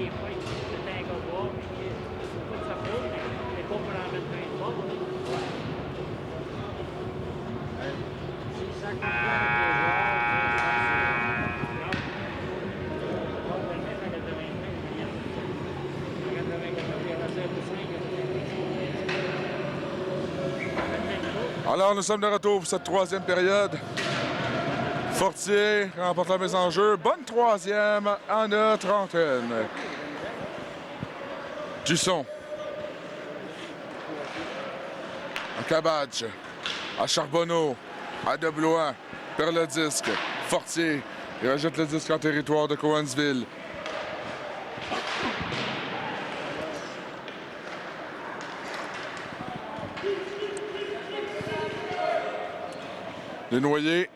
des fois, c'est un gars de bois, puis il faut de sa peau, mais pas pour en mettre plein de bois. C'est ça qu'on fait avec les joueurs, Alors, nous sommes de retour pour cette troisième période. Fortier remporte la mise en jeu. Bonne troisième en a trentaine. Dusson. À Cabadge. À Charbonneau. À Deblois. Perd le disque. Fortier. Il rejette le disque en territoire de Cowansville. Desnoyers.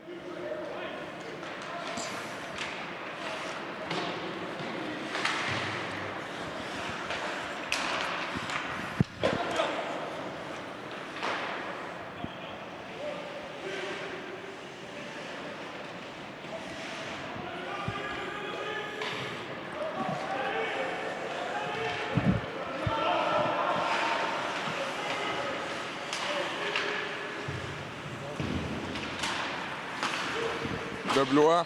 Deblois.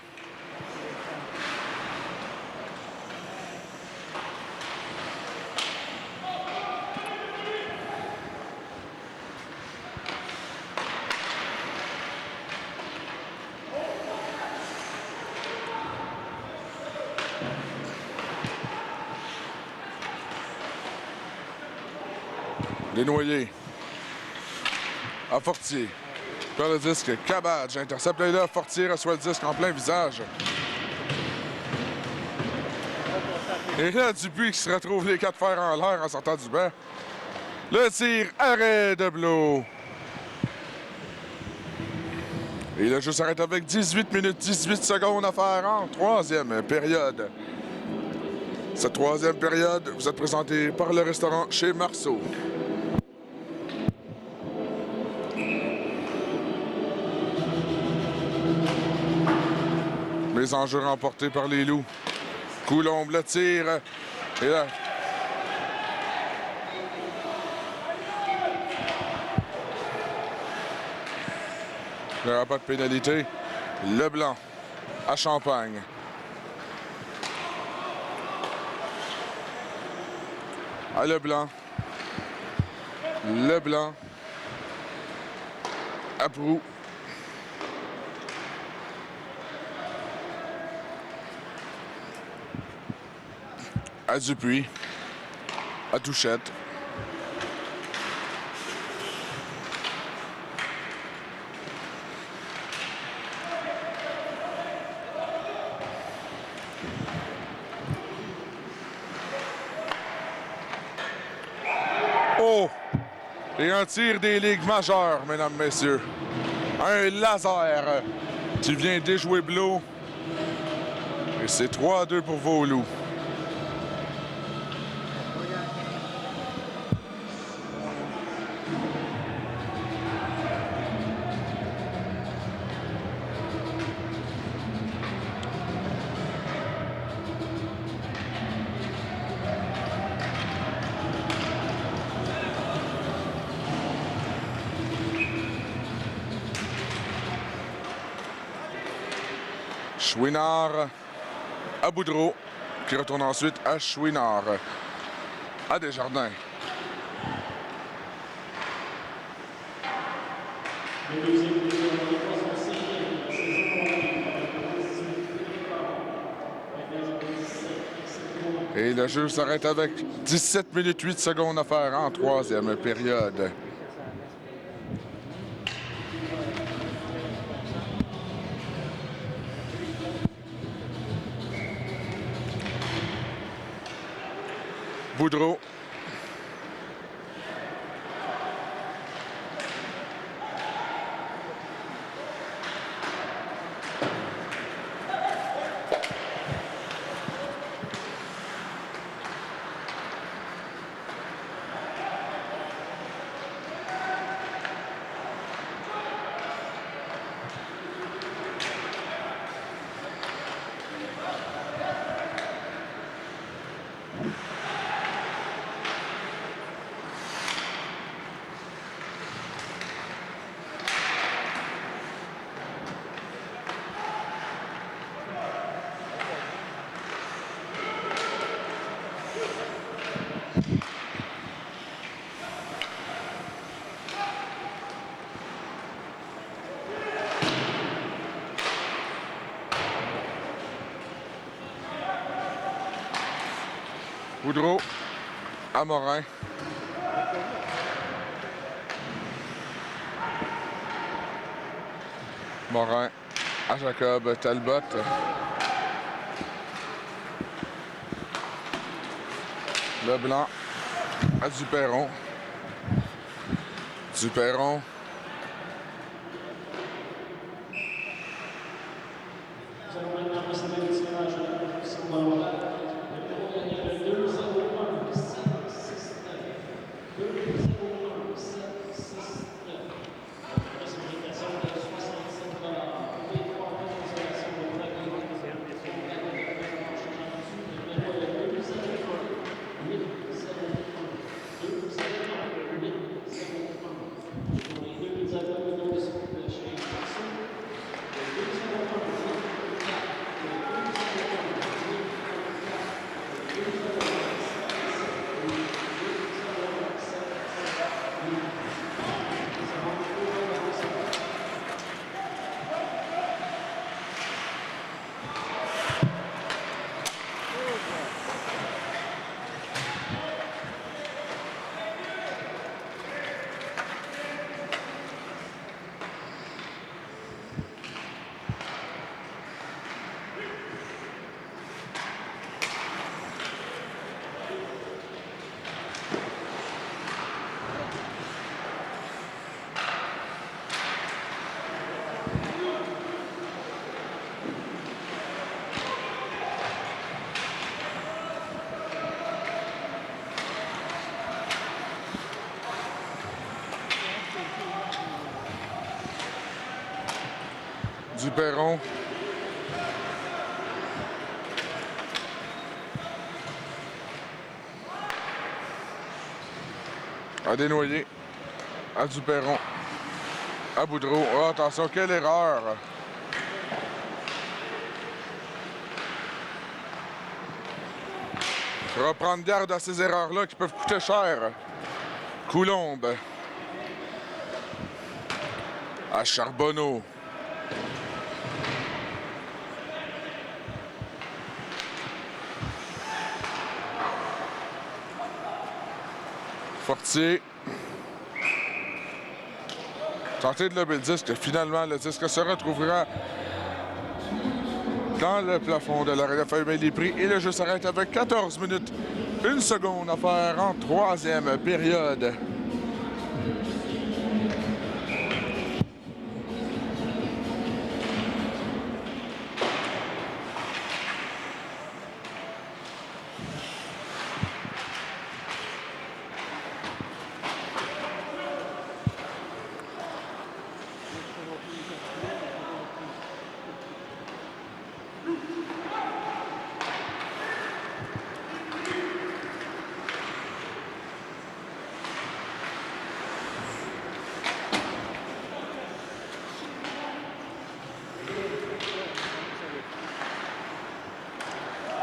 Desnoyers. À Fortier. Perd le disque. Cabadge intercepte là. Fortier reçoit le disque en plein visage. Et là, Dupuis qui se retrouve les quatre fers en l'air en sortant du banc. Le tir, arrêt de Blot. Et le jeu s'arrête avec 18 minutes 18 secondes à faire en troisième période. Cette troisième période vous est présentée par le restaurant Chez Marceau. Les enjeux remportés par les Loups. Coulombe le tire. Et là. Il n'y aura pas de pénalité. Leblanc à Champagne. À Leblanc. Leblanc. À Proux. À Dupuis. À Touchette. Oh! Et un tir des ligues majeures, mesdames, messieurs. Un laser qui vient déjouer Blot. Et c'est 3-2 pour vos Loups. Chouinard à Boudreau, qui retourne ensuite à Chouinard. À Desjardins. Et le jeu s'arrête avec 17 minutes 8 secondes à faire en troisième période. Boudreau. Boudreau à Morin. Morin à Jacob Talbot. Leblanc à Duperron. Duperron. Duperron. À Desnoyers. À Duperron. À Boudreau. Oh, attention, quelle erreur! Il faudra prendre garde à ces erreurs-là qui peuvent coûter cher. Coulombe. À Charbonneau. Fortier. Tenter de lever le disque. Finalement, le disque se retrouvera dans le plafond de l'arène fermée les prix. Et le jeu s'arrête avec 14 minutes. 1 seconde à faire en troisième période.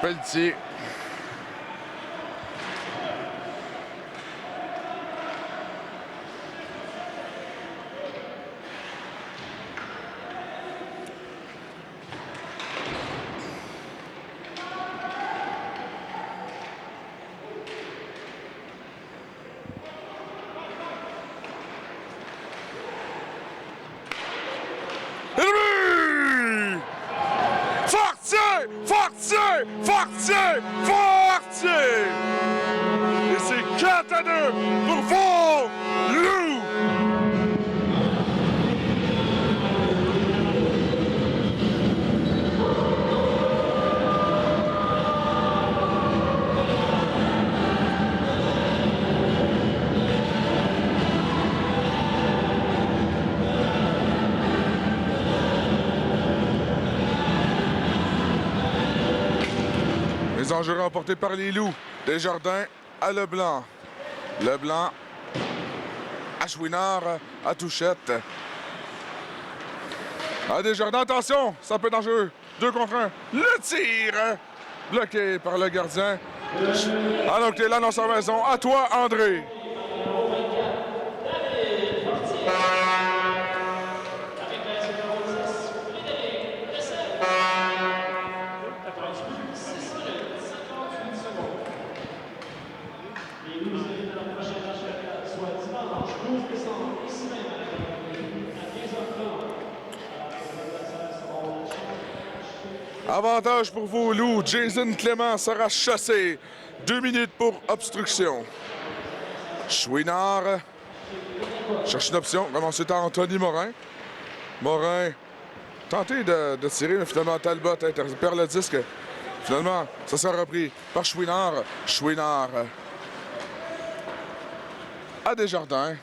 Pelletier. Fortier! Et c'est 4-2 pour Fort-Loup! Les enjeux remportés par les Loups. Desjardins à Leblanc. Leblanc à Chouinard, à Touchette. À Desjardins, attention, ça peut être dangereux. 2 contre 1. Le tir bloqué par le gardien. Alors que tu es là dans sa maison. À toi, André. Avantage pour vos loups. Jason Clément sera chassé. 2 minutes pour obstruction. Chouinard cherche une option. Vraiment, c'est à Anthony Morin. Morin tenté de tirer, mais finalement Talbot perd le disque. Finalement, ça sera repris par Chouinard. Chouinard à Desjardins.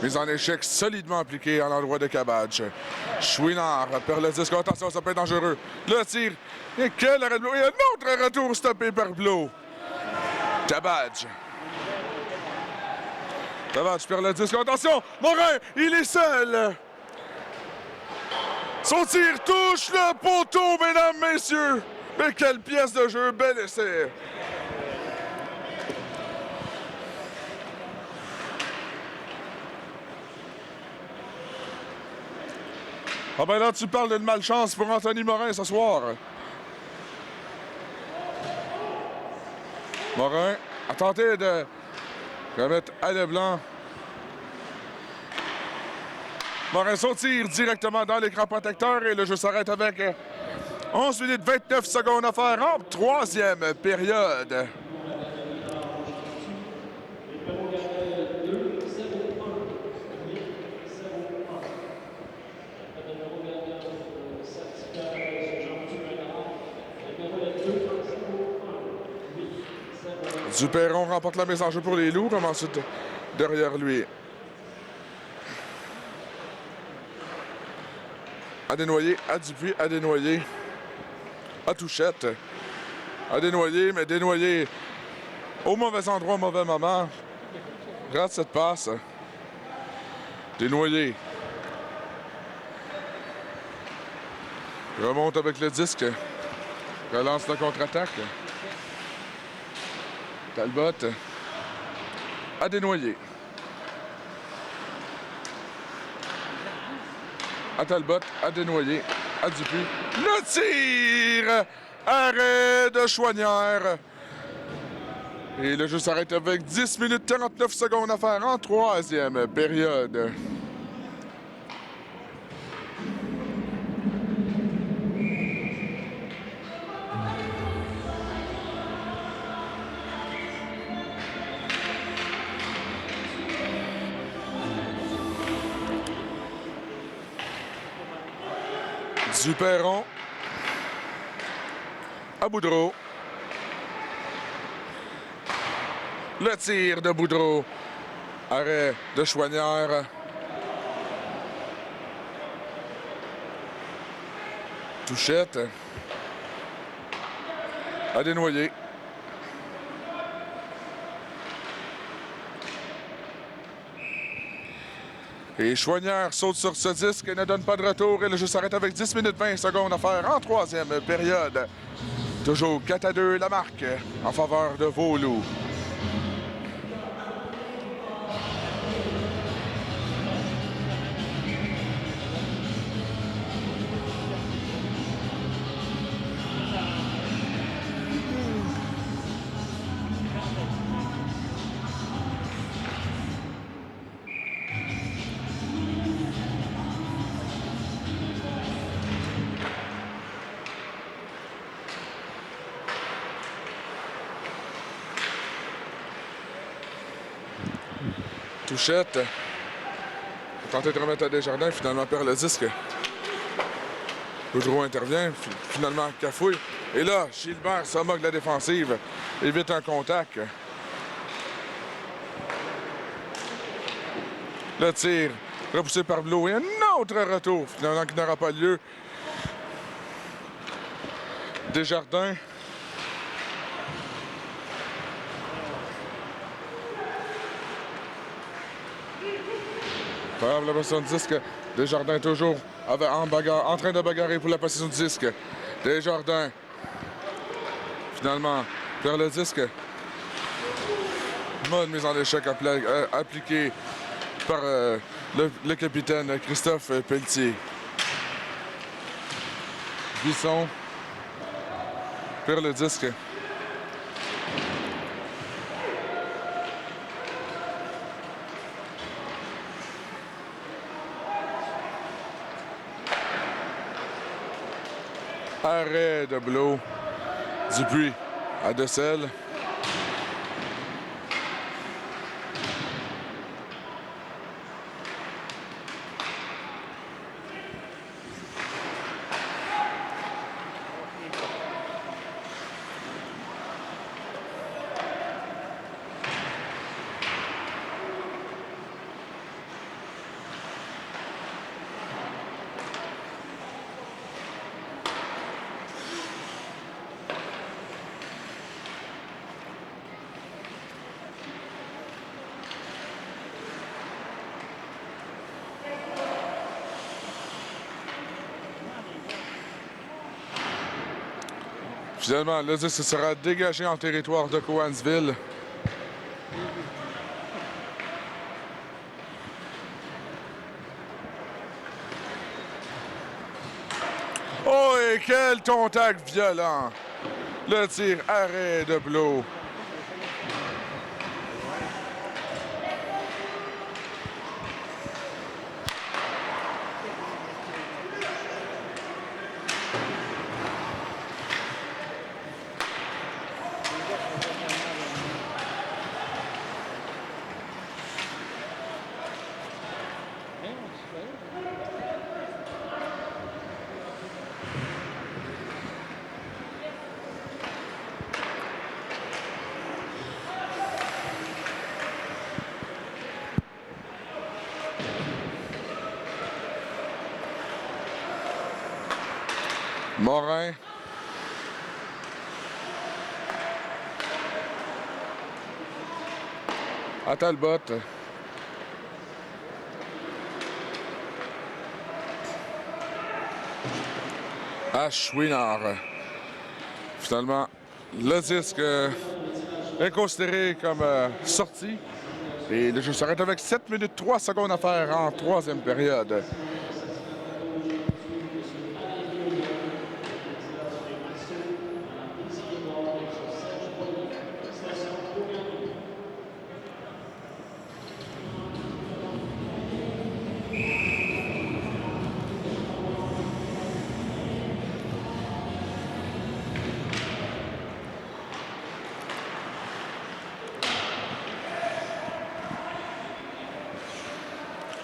Mise en échec solidement appliquée à l'endroit de Cabbage. Chouinard perd le disque. Attention, ça peut être dangereux. Le tir. Et quel arrêt de Blow. Et un autre retour stoppé par Blow. Cabbage. Cabbage perd le disque. Attention, Morin, il est seul. Son tir touche le poteau, mesdames, messieurs. Mais quelle pièce de jeu, bel essai. Ah ben là, tu parles d'une malchance pour Anthony Morin ce soir. Morin a tenté de remettre à Leblanc. Morin son tire directement dans l'écran protecteur et le jeu s'arrête avec 11 minutes 29 secondes à faire en troisième période. Duperron remporte la mise en jeu pour les Loups, comme ensuite derrière lui. À Desnoyers, à Dupuis, à Desnoyers, à Touchette, à Desnoyers, mais Desnoyers au mauvais endroit, au mauvais moment. Rate cette passe. Desnoyers remonte avec le disque. Relance la contre-attaque. Talbot à Desnoyers. À Talbot, à Desnoyers, à Dupuis. Le tir! Arrêt de Chouanière. Et le jeu s'arrête avec 10 minutes 49 secondes à faire en troisième période. Duperron à Boudreau. Le tir de Boudreau. Arrêt de Chouanière. Touchette à Desnoyers. Et Chouanière saute sur ce disque et ne donne pas de retour. Et le jeu s'arrête avec 10 minutes 20 secondes à faire en troisième période. Toujours 4-2 la marque en faveur de vos Loups. Touchette. Tenter de remettre à Desjardins, finalement perd le disque. Boudreau intervient, finalement cafouille. Et là, Gilbert se moque de la défensive. Évite un contact. Le tir repoussé par Blow et un autre retour, finalement qui n'aura pas lieu. Desjardins. La possession de disque. Desjardins toujours en train de bagarrer pour la possession de disque. Desjardins. Finalement, perd le disque. Mode mise en échec appliqué par le capitaine Christophe Pelletier. Bisson perd le disque. Arrêt de Blot. Dupuis à Decelles. Finalement, le 10 sera dégagé en territoire de Cowansville. Oh, et quel contact violent! Le tir arrêt de Blot. Morin. À Talbot. À Chouinard. Finalement, le disque est considéré comme sorti. Et le jeu s'arrête avec 7 minutes 3 secondes à faire en troisième période.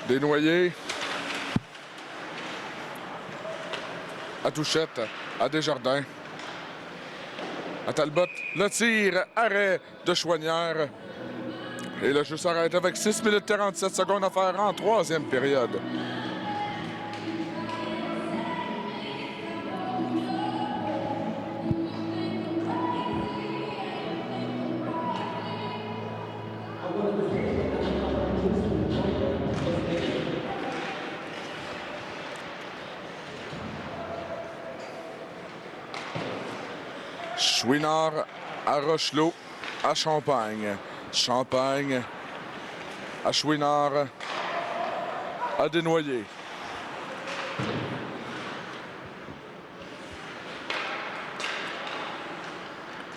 Desnoyers. À Touchette. À Desjardins. À Talbot. Le tir. Arrêt de Chouanière. Et le jeu s'arrête avec 6 minutes 47 secondes à faire en troisième période. Chouinard à Rochelot, à Champagne. Champagne à Chouinard, à Desnoyers.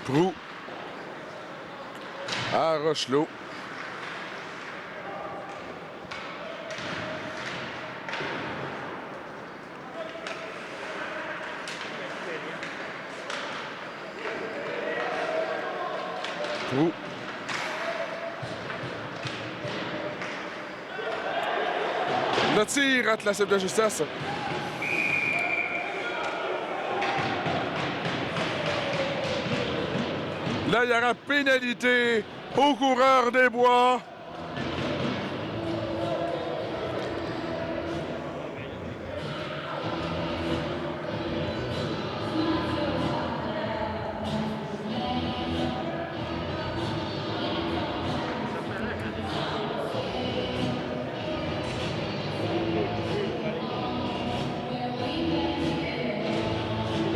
Proux à Rochelot. Proux. Le tir rate la cible de justesse. Là, il y aura pénalité au coureur des bois.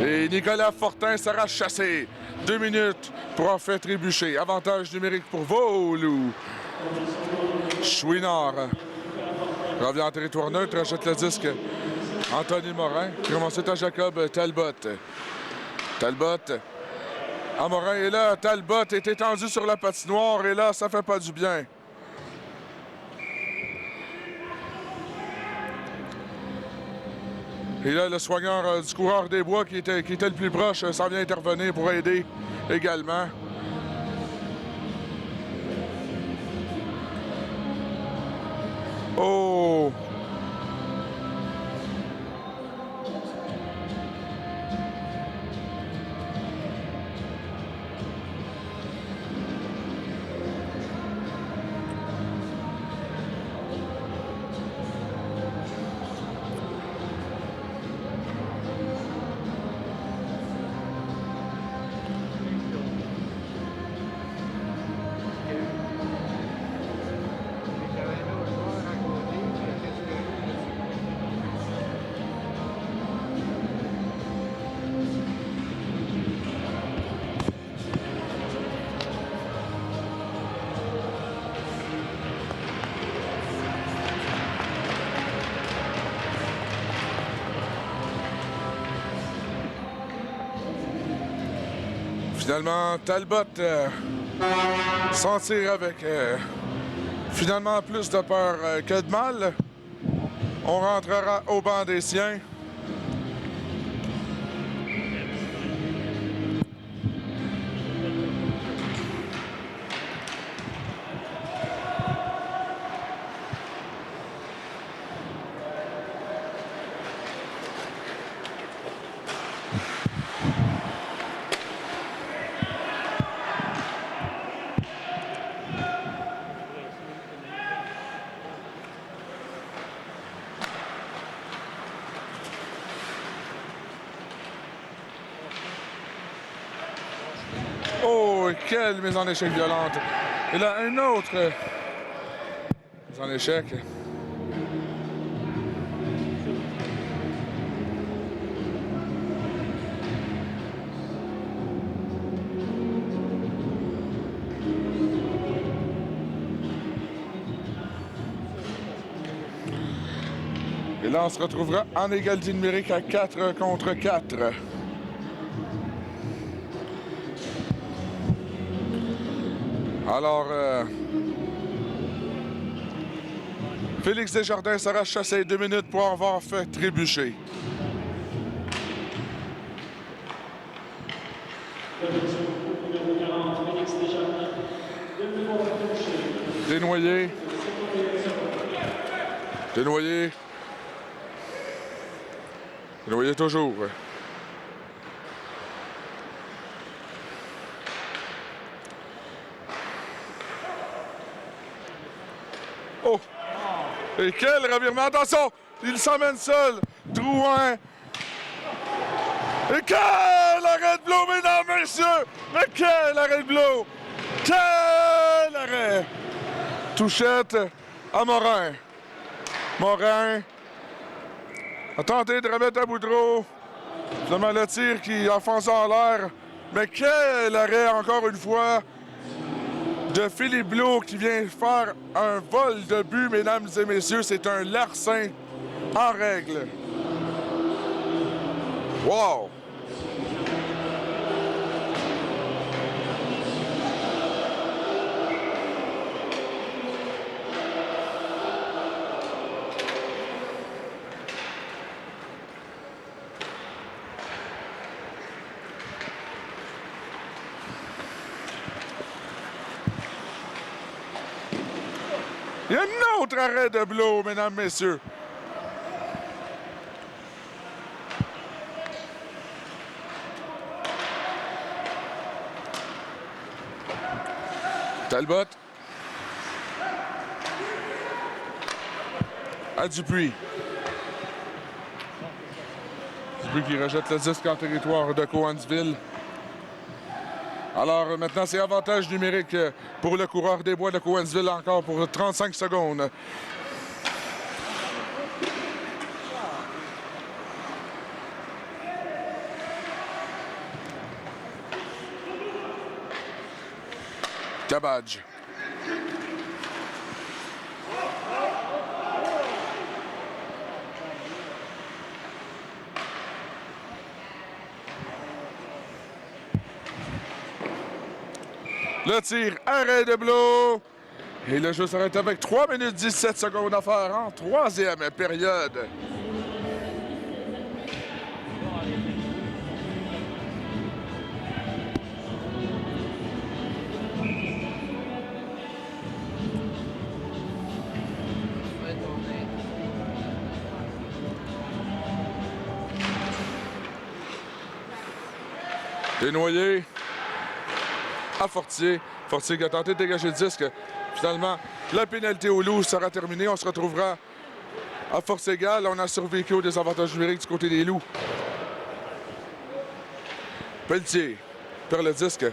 Et Nicolas Fortin sera chassé. 2 minutes pour en faire trébucher. Avantage numérique pour Vaulou. Chouinard revient en territoire neutre, achète le disque. Anthony Morin qui remonte à Jacob Talbot. Talbot à Morin. Et là, Talbot est étendu sur la patinoire. Et là, ça fait pas du bien. Et là, le soigneur du coureur des bois qui était le plus proche s'en vient intervenir pour aider également. Oh! Finalement, Talbot s'en tire avec finalement plus de peur que de mal. On rentrera au banc des siens. Oh, quelle mise en échec violente. Et là, une autre mise en échec. Et là, on se retrouvera en égalité numérique à 4 contre 4. Alors, Félix Desjardins sera chassé 2 minutes pour avoir fait trébucher. Desnoyers. Desnoyers. Desnoyers toujours. Oh! Et quel revirement! Attention! Il s'emmène seul! Drouin! Et quel arrêt de Blot, mesdames, messieurs! Mais quel arrêt de Blot! Quel arrêt! Touchette à Morin. Morin a tenté de remettre à Boudreau. Finalement, le tir qui enfonce en l'air. Mais quel arrêt, encore une fois, de Philippe Blot qui vient faire un vol de but, mesdames et messieurs. C'est un larcin en règle. Wow! Il y a un autre arrêt de Blot, mesdames, messieurs. Talbot. À Dupuis. Dupuis qui rejette le disque en territoire de Cowansville. Alors maintenant, c'est avantage numérique pour le coureur des bois de Cowansville encore pour 35 secondes. Cabbage. Le tir, arrêt de Blot. Et le jeu s'arrête avec 3 minutes 17 secondes à faire en troisième période. Desnoyers à Fortier. Fortier qui a tenté de dégager le disque. Finalement, la pénalité au Loup sera terminée. On se retrouvera à force égale. On a survécu aux désavantages numériques du côté des Loups. Pelletier perd le disque.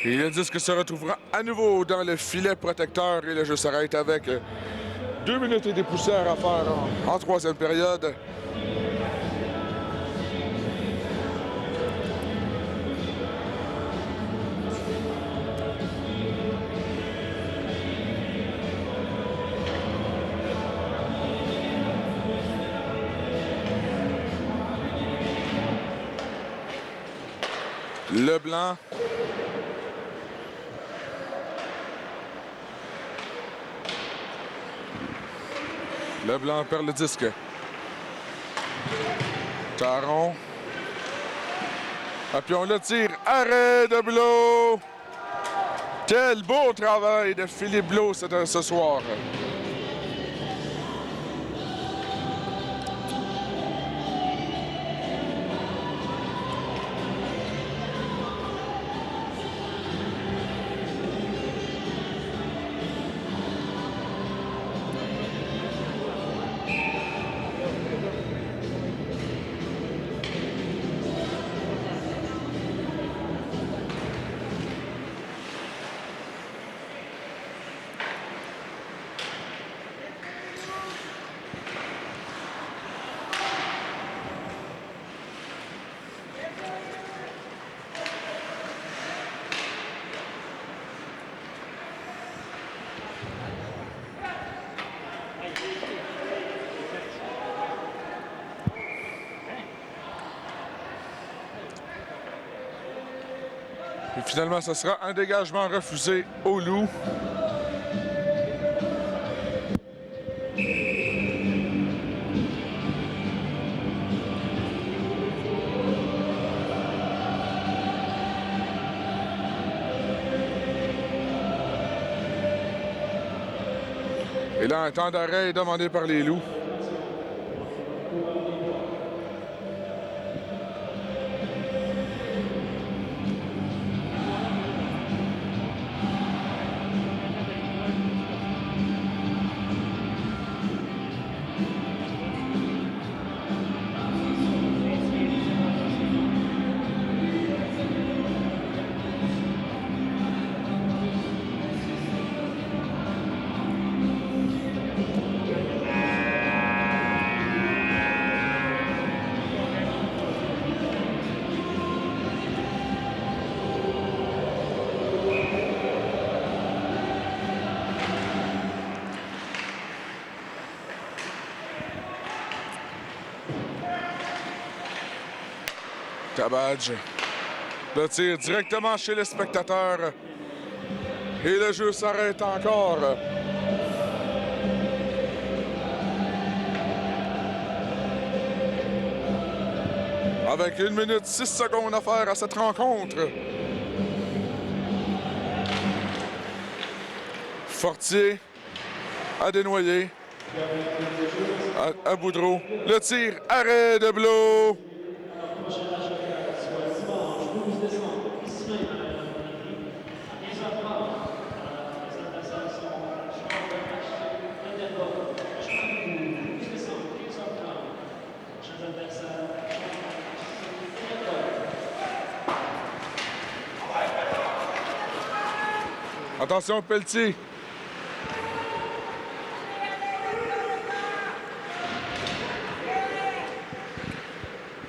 Et le disque se retrouvera à nouveau dans le filet protecteur et le jeu s'arrête avec 2 minutes et des poussières à faire en troisième période. Leblanc. Leblanc perd le disque. Taron. Ah, puis on le tire. Arrêt de Blot. Quel beau travail de Philippe Blot ce soir. Et finalement, ce sera un dégagement refusé au Loup. Et là, un temps d'arrêt est demandé par les Loups. Tabadge. Le tir directement chez les spectateurs. Et le jeu s'arrête encore. Avec 1 minute 6 secondes à faire à cette rencontre. Fortier à Desnoyers. à Boudreau. Le tir, arrêt de Blot. Attention, Pelletier.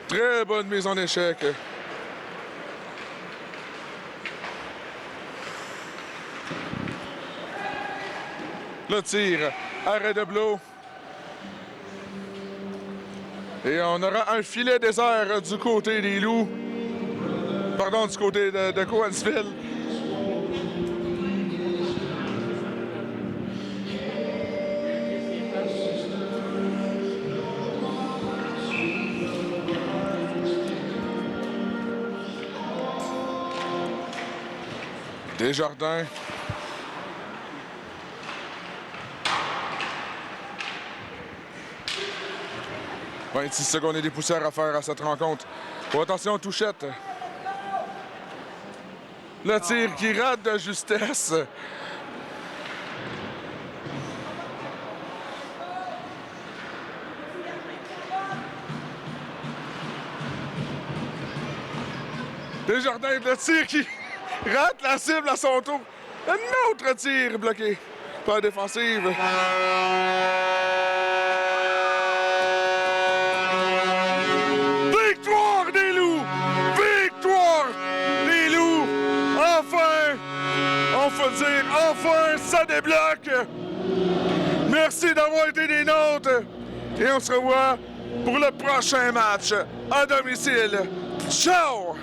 Très bonne mise en échec. Le tir, arrêt de Blot. Et on aura un filet désert du côté des Loups. Pardon, du côté de Cowansville. Desjardins. « 26 secondes et des poussières à faire à cette rencontre. Oh, attention, touchette. Le tir qui rate de justesse. Desjardins, le tir qui rate la cible à son tour. Un autre tir bloqué par la défensive. Victoire des Loups! Victoire des Loups! Enfin! On peut dire, enfin, ça débloque! Merci d'avoir été des nôtres! Et on se revoit pour le prochain match à domicile. Ciao!